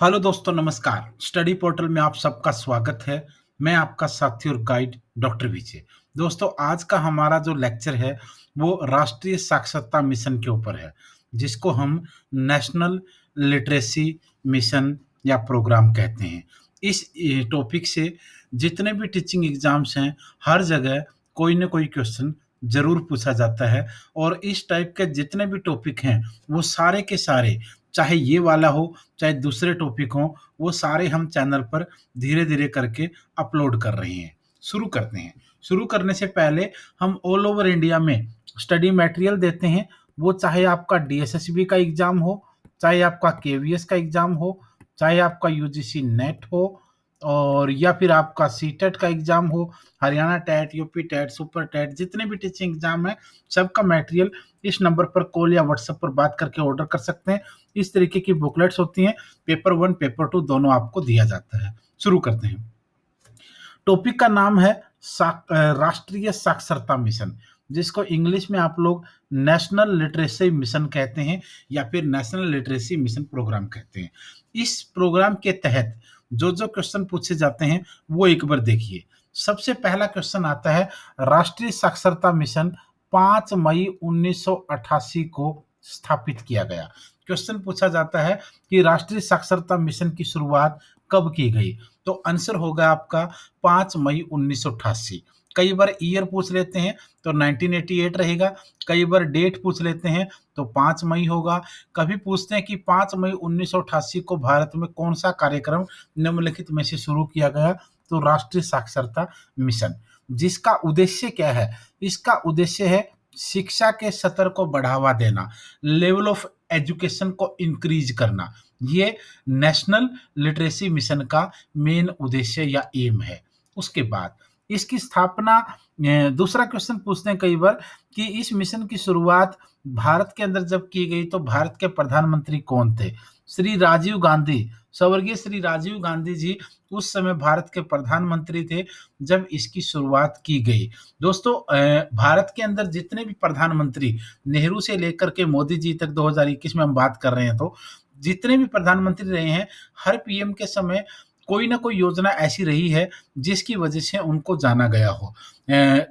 Hello दोस्तों, नमस्कार। Study portal में आप सबका स्वागत है। मैं आपका साथी और गाइड डॉक्टर विजय। दोस्तों, आज का हमारा जो लेक्चर है वो राष्ट्रीय साक्षरता मिशन के ऊपर है, जिसको हम नेशनल लिटरेसी मिशन या प्रोग्राम कहते हैं। इस टॉपिक से जितने भी टीचिंग एग्जाम्स हैं, हर जगह कोई ना कोई क्वेश्चन ज़रूर पूछा जाता है। और इस टाइप के जितने भी टॉपिक हैं वो सारे के सारे, चाहे ये वाला हो चाहे दूसरे टॉपिक हों, वो सारे हम चैनल पर धीरे-धीरे करके अपलोड कर रहे हैं। शुरू करते हैं। शुरू करने से पहले हम ऑल ओवर इंडिया में स्टडी मटेरियल देते हैं, वो चाहे आपका डीएसएसबी का एग्ज़ाम हो, चाहे आपका केवीएस का एग्ज़ाम हो, चाहे आपका यूजीसी नेट हो और या फिर आपका सीटेट का एग्ज़ाम हो, Haryana TET, UP TET, super TET, जितने भी टीचिंग एग्ज़ाम हैं, सबका मटेरियल इस नंबर पर कॉल या व्हाट्सएप पर बात करके ऑर्डर कर सकते हैं। इस तरीके की बुकलेट्स होती हैं, पेपर 1, पेपर 2 दोनों आपको दिया जाता है। शुरू करते हैं। टॉपिक का नाम है राष्ट्रीय साक्षरता मिशन, जिसको इंग्लिश में आप लोग नेशनल लिटरेसी मिशन कहते हैं या फिर नेशनल लिटरेसी मिशन प्रोग्राम कहते हैं। इस प्रोग्राम के तहत जो क्वेश्चन पूछे जाते हैं वो एक बार देखिए। सबसे पहला क्वेश्चन आता है, राष्ट्रीय साक्षरता मिशन 5 मई 1988 को स्थापित किया गया। क्वेश्चन पूछा जाता है कि राष्ट्रीय साक्षरता मिशन की शुरुआत कब की गई? तो आंसर होगा आपका 5 मई 1988। कई बार ईयर पूछ लेते हैं तो 1988 रहेगा, कई बार डेट पूछ लेते हैं तो 5 मई होगा। कभी पूछते हैं कि 5 मई 1988 को भारत में कौन-सा कार्यक्रम निम्नलिखित में से शुरू किया गया? तो राष्ट्रीय साक्षरता मिशन। जिसका उद्देश्य क्या है? इसका उद्देश्य है शिक्षा के स्तर को बढ़ावा देना, लेवल ऑफ एजुकेशन को इंक्रीज करना। ये नेशनल लिटरेसी मिशन का मेन उद्देश्य या एम है। उसके बाद इसकी स्थापना दूसरा क्वेश्चन पूछते हैं कई बार कि इस मिशन की शुरुआत भारत के अंदर जब की गई तो भारत के प्रधानमंत्री कौन थे? श्री राजीव गांधी, स्वर्गीय श्री राजीव गांधी जी उस समय भारत के प्रधानमंत्री थे जब इसकी शुरुआत की गई। दोस्तों, भारत के अंदर जितने भी प्रधानमंत्री, नेहरू से लेकर के मोदी जी तक 2021 में हम बात कर रहे हैं, तो जितने भी प्रधानमंत्री रहे हैं, हर पीएम के समय कोई ना कोई योजना ऐसी रही है जिसकी वजह से उनको जाना गया हो।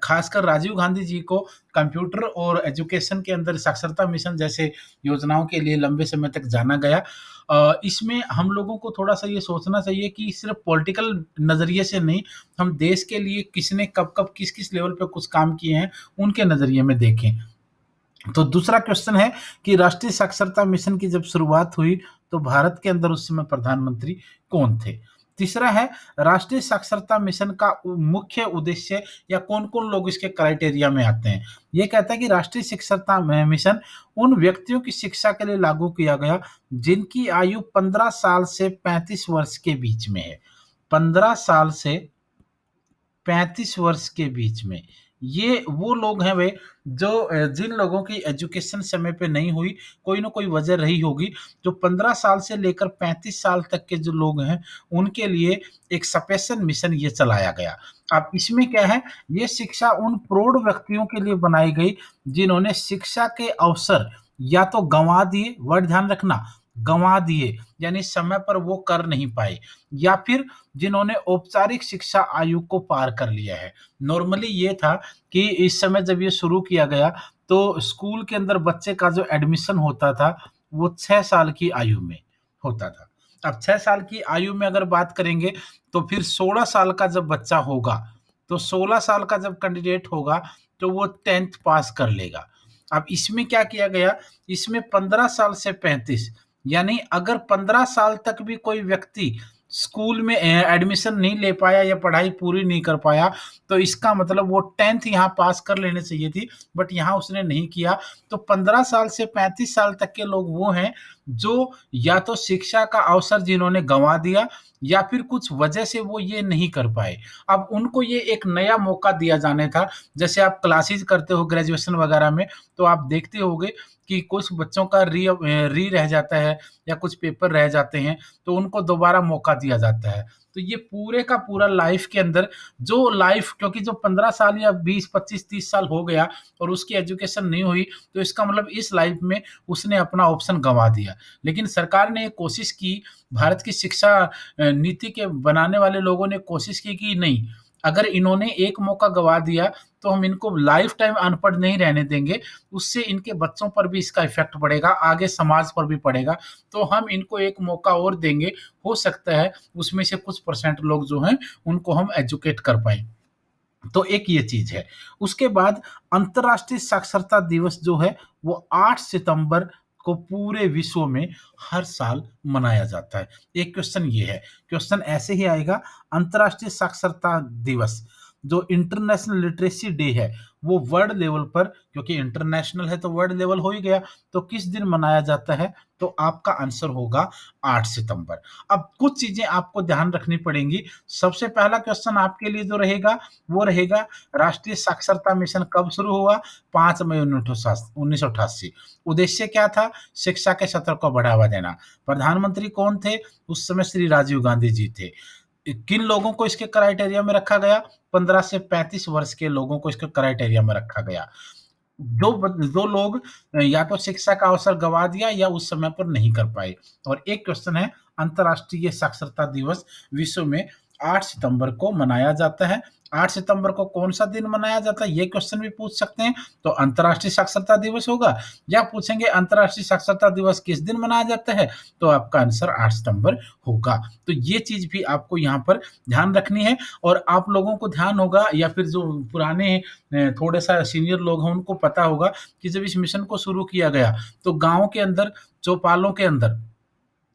खासकर राजीव गांधी जी को कंप्यूटर और एजुकेशन के अंदर साक्षरता मिशन जैसे योजनाओं के लिए लंबे समय तक जाना गया। इसमें हम लोगों को थोड़ा-सा ये सोचना चाहिए कि सिर्फ़ पॉलिटिकल नज़रिए से नहीं, हम देश के लिए किसने कब-कब, किस-किस लेवल पे कुछ काम किए हैं, उनके नज़रिए में देखें। तो दूसरा क्वेश्चन है कि राष्ट्रीय साक्षरता मिशन की जब शुरुआत हुई तो भारत के अंदर उस समय प्रधानमंत्री कौन थे? तीसरा है, राष्ट्रीय साक्षरता मिशन का मुख्य उद्देश्य या कौन-कौन लोग इसके क्राइटेरिया में आते हैं? ये कहता है कि राष्ट्रीय साक्षरता मिशन उन व्यक्तियों की शिक्षा के लिए लागू किया गया जिनकी आयु 15 साल से 35 वर्ष के बीच में है। 15 साल से 35 वर्ष के बीच में। ये वो लोग हैं भई जो जिन लोगों की एजुकेशन समय पे नहीं हुई, कोई न कोई वजह रही होगी, जो 15 साल से लेकर 35 साल तक के जो लोग हैं, उनके लिए एक स्पेशल मिशन ये चलाया गया। अब इसमें क्या है, ये शिक्षा उन प्रौढ़ व्यक्तियों के लिए बनाई गई, जिन्होंने शिक्षा के अवसर या तो गँवा दिए, वर्ड ध्यान रखना, गँवा दिए, यानी समय पर वो कर नहीं पाए, या फिर जिन्होंने औपचारिक शिक्षा आयु को पार कर लिया है। नॉर्मली ये था कि इस समय जब ये शुरू किया गया तो स्कूल के अंदर बच्चे का जो एडमिशन होता था वो 6 साल की आयु में होता था। अब 6 साल की आयु में अगर बात करेंगे तो फिर 16 साल का जब बच्चा होगा, तो 16 साल का जब कैंडिडेट होगा तो वो 10th पास कर लेगा। अब इसमें क्या किया गया, इसमें 15 साल से 35, यानी अगर 15 साल तक भी कोई व्यक्ति स्कूल में एडमिशन नहीं ले पाया या पढ़ाई पूरी नहीं कर पाया, तो इसका मतलब वो 10th यहाँ पास कर लेनी चाहिए थी, बट यहाँ उसने नहीं किया। तो 15 साल से 35 साल तक के लोग वो हैं, जो या तो शिक्षा का अवसर जिन्होंने गँवा दिया या फिर कुछ वजह से वो ये नहीं कर पाए। अब उनको ये एक नया मौका दिया जाने था, जैसे आप क्लासेस करते हो ग्रेजुएशन वगैरह में, तो आप देखते होंगे कि कुछ बच्चों का री रह जाता है या कुछ पेपर रह जाते हैं, तो उनको दोबारा मौका दिया जाता है। तो ये पूरे का पूरा लाइफ के अंदर जो लाइफ, क्योंकि जो 15 साल या 20, 25, 30 साल हो गया और उसकी एजुकेशन नहीं हुई, तो इसका मतलब इस लाइफ में उसने अपना ऑप्शन गँवा दिया। लेकिन सरकार ने ये कोशिश की, भारत की शिक्षा नीति के बनाने वाले लोगों ने कोशिश की कि नहीं, अगर इन्होंने एक मौका गँवा दिया, तो हम इनको लाइफ टाइम अनपढ़ नहीं रहने देंगे। उससे इनके बच्चों पर भी इसका इफ़ेक्ट पड़ेगा, आगे समाज पर भी पड़ेगा। तो हम इनको एक मौका और देंगे, हो सकता है उसमें से कुछ परसेंट लोग जो हैं, उनको हम एजुकेट कर पाएँ। तो एक ये चीज़ है। उसके बाद अंतर्राष्ट्रीय साक्षरता दिवस जो है, वो 8 सितंबर को पूरे विश्व में हर साल मनाया जाता है। एक क्वेश्चन ये है, क्वेश्चन ऐसे ही आएगा, अंतर्राष्ट्रीय साक्षरता दिवस, जो इंटरनेशनल लिटरेसी डे है, वो वर्ल्ड लेवल पर, क्योंकि इंटरनेशनल है तो वर्ल्ड लेवल हो ही गया, तो किस दिन मनाया जाता है? तो आपका आंसर होगा 8 सितंबर। अब कुछ चीज़ें आपको ध्यान रखनी पड़ेंगी। सबसे पहला क्वेश्चन आपके लिए जो रहेगा, वो रहेगा राष्ट्रीय साक्षरता मिशन कब शुरू हुआ? 5 मई 1988। उद्देश्य क्या था? शिक्षा के सत्र को बढ़ावा देना। प्रधानमंत्री कौन थे? उस समय श्री राजीव गांधी जी थे। किन लोगों को इसके क्राइटेरिया में रखा गया? 15 से 35 वर्ष के लोगों को इसके क्राइटेरिया में रखा गया। जो लोग या तो शिक्षा का अवसर गँवा दिया या उस समय पर नहीं कर पाए। और एक क्वेश्चन है, अंतर्राष्ट्रीय साक्षरता दिवस विश्व में 8 सितंबर को मनाया जाता है। 8 सितंबर को कौन-सा दिन मनाया जाता है? ये क्वेश्चन भी पूछ सकते हैं। तो अंतर्राष्ट्रीय साक्षरता दिवस होगा, या पूछेंगे अंतर्राष्ट्रीय साक्षरता दिवस किस दिन मनाया जाता है? तो आपका आंसर 8 सितंबर होगा। तो ये चीज़ भी आपको यहाँ पर ध्यान रखनी है। और आप लोगों को ध्यान होगा, या फिर जो पुराने थोड़ा-सा सीनियर लोग हैं, उनको पता होगा कि जब इस मिशन को शुरू किया गया, तो गाँव के अंदर, चौपालों के अंदर,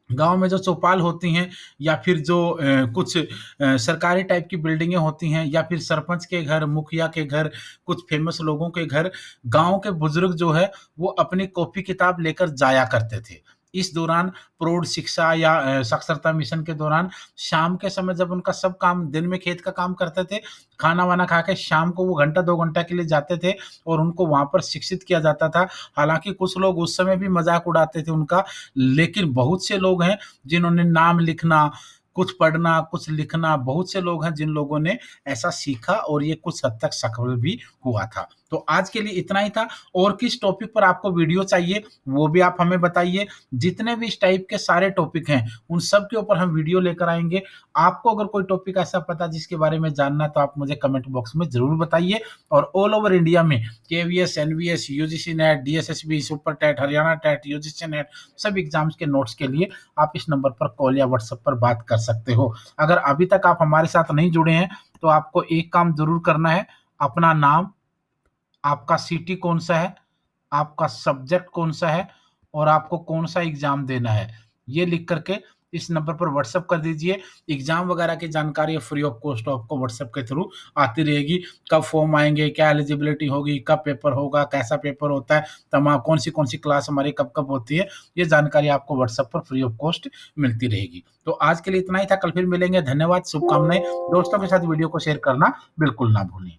गाँव में जो चौपाल होती हैं, या फिर जो कुछ सरकारी टाइप की बिल्डिंगें होती हैं, या फिर सरपंच के घर, मुखिया के घर, कुछ फेमस लोगों के घर, गाँव के बुजुर्ग जो है, वो अपनी कॉपी किताब लेकर जाया करते थे। इस दौरान प्रौढ़ शिक्षा या साक्षरता मिशन के दौरान शाम के समय जब उनका सब काम, दिन में खेत का काम करते थे, खाना-वाना खा के शाम को वो घंटा 2 घंटा के लिए जाते थे और उनको वहाँ पर शिक्षित किया जाता था। हालाँकि कुछ लोग उस समय भी मज़ाक उड़ाते थे उनका, लेकिन बहुत से लोग हैं जिन्होंने नाम लिखना, कुछ पढ़ना, कुछ लिखना, बहुत से लोग हैं जिन लोगों ने ऐसा सीखा और ये कुछ हद तक सफल भी हुआ था। तो आज के लिए इतना ही था। और किस टॉपिक पर आपको वीडियो चाहिए, वो भी आप हमें बताइए। जितने भी इस टाइप के सारे टॉपिक हैं, उन सब के ऊपर हम वीडियो लेकर आएँगे। आपको अगर कोई टॉपिक ऐसा पता जिसके बारे में जानना है, तो आप मुझे कमेंट बॉक्स में ज़रूर बताइए। और ऑल ओवर इंडिया में KVS, NVS, UGC NET, DSSB, super TET, Haryana TET, UGC NET, सभी एग्ज़ाम्स के नोट्स के लिए आप इस नंबर पर कॉल या व्हाट्सएप पर बात कर सकते हो। अगर अभी तक आप हमारे साथ नहीं जुड़े हैं, तो आपको एक काम ज़रूर करना है, अपना नाम, आपका सिटी कौन-सा है, आपका सब्जेक्ट कौन-सा है और आपको कौन-सा एग्ज़ाम देना है, ये लिख कर के इस नंबर पर व्हाट्सएप कर दीजिए। एग्ज़ाम वगैरह की जानकारी फ्री ऑफ कॉस्ट आपको व्हाट्सएप के थ्रू आती रहेगी। कब फॉर्म आएँगे, क्या एलिजिबिलिटी होगी, कब पेपर होगा, कैसा पेपर होता है, कौन-सी-कौन सी क्लास हमारी कब-कब होती है, ये जानकारी आपको व्हाट्सएप पर फ्री ऑफ कॉस्ट मिलती रहेगी। तो आज के लिए इतना ही था, कल फिर मिलेंगे। धन्यवाद, शुभकामनाएँ। दोस्तों के साथ वीडियो को शेयर करना बिल्कुल ना भूलें।